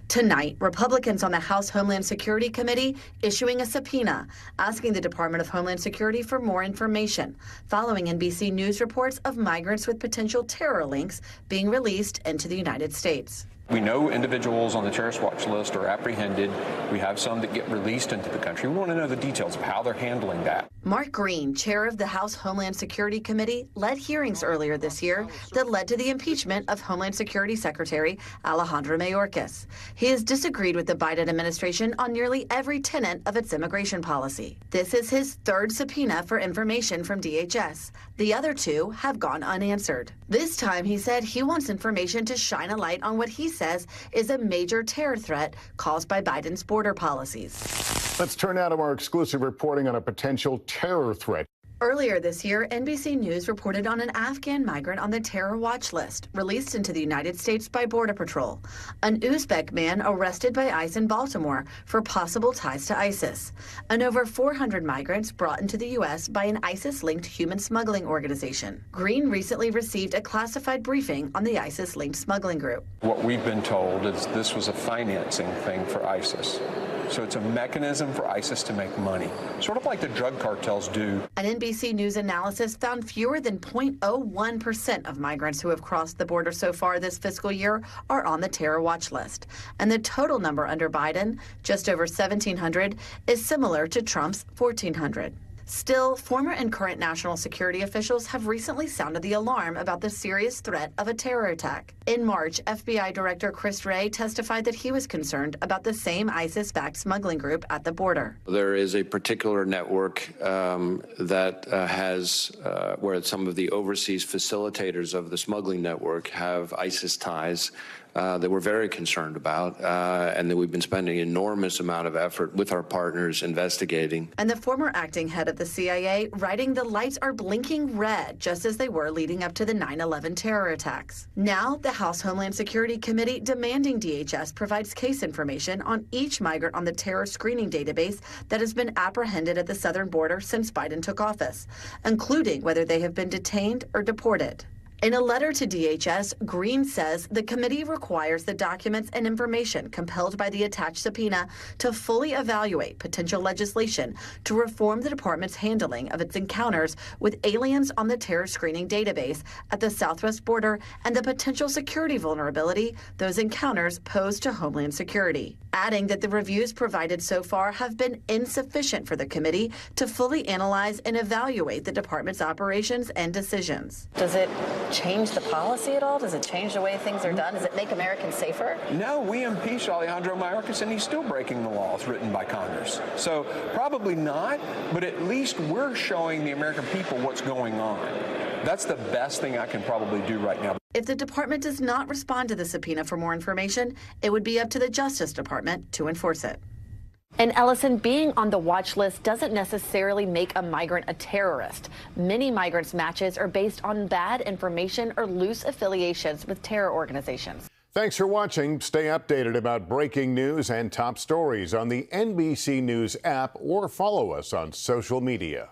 Tonight, Republicans on the House Homeland Security Committee issuing a subpoena, asking the Department of Homeland Security for more information, following NBC News reports of migrants with potential terror links being released into the United States. We know individuals on the terrorist watch list are apprehended. We have some that get released into the country. We want to know the details of how they're handling that. Mark Green, chair of the House Homeland Security Committee, led hearings earlier this year that led to the impeachment of Homeland Security Secretary Alejandro Mayorkas. He has disagreed with the Biden administration on nearly every tenet of its immigration policy. This is his third subpoena for information from DHS. The other two have gone unanswered. This time, he said he wants information to shine a light on what he says is a major terror threat caused by Biden's border policies. Let's turn now to our exclusive reporting on a potential terror threat. Earlier this year, NBC News reported on an Afghan migrant on the terror watch list, released into the United States by Border Patrol. An Uzbek man arrested by ICE in Baltimore for possible ties to ISIS. And over 400 migrants brought into the U.S. by an ISIS-linked human smuggling organization. Green recently received a classified briefing on the ISIS-linked smuggling group. What we've been told is this was a financing thing for ISIS. So it's a mechanism for ISIS to make money, sort of like the drug cartels do. An NBC News analysis found fewer than 0.01% of migrants who have crossed the border so far this fiscal year are on the terror watch list. And the total number under Biden, just over 1,700, is similar to Trump's 1,400. Still, former and current national security officials have recently sounded the alarm about the serious threat of a terror attack. In March, FBI Director Chris Wray testified that he was concerned about the same ISIS-backed smuggling group at the border. There is a particular network that has where some of the overseas facilitators of the smuggling network have ISIS ties that we're very concerned about and that we've been spending an enormous amount of effort with our partners investigating. And the former acting head of the CIA writing the lights are blinking red, just as they were leading up to the 9/11 terror attacks. Now, the House Homeland Security Committee demanding DHS provides case information on each migrant on the terror screening database that has been apprehended at the southern border since Biden took office, including whether they have been detained or deported. In a letter to DHS, Green says the committee requires the documents and information compelled by the attached subpoena to fully evaluate potential legislation to reform the department's handling of its encounters with aliens on the terror screening database at the southwest border and the potential security vulnerability those encounters pose to Homeland Security. Adding that the reviews provided so far have been insufficient for the committee to fully analyze and evaluate the department's operations and decisions. Does it change the policy at all? Does it change the way things are done? Does it make Americans safer? No, we impeached Alejandro Mayorkas and he's still breaking the laws written by Congress. So probably not, but at least we're showing the American people what's going on. That's the best thing I can probably do right now. If the department does not respond to the subpoena for more information, it would be up to the Justice Department to enforce it. And Ellison, being on the watch list doesn't necessarily make a migrant a terrorist. Many migrants' matches are based on bad information or loose affiliations with terror organizations. Thanks for watching. Stay updated about breaking news and top stories on the NBC News app or follow us on social media.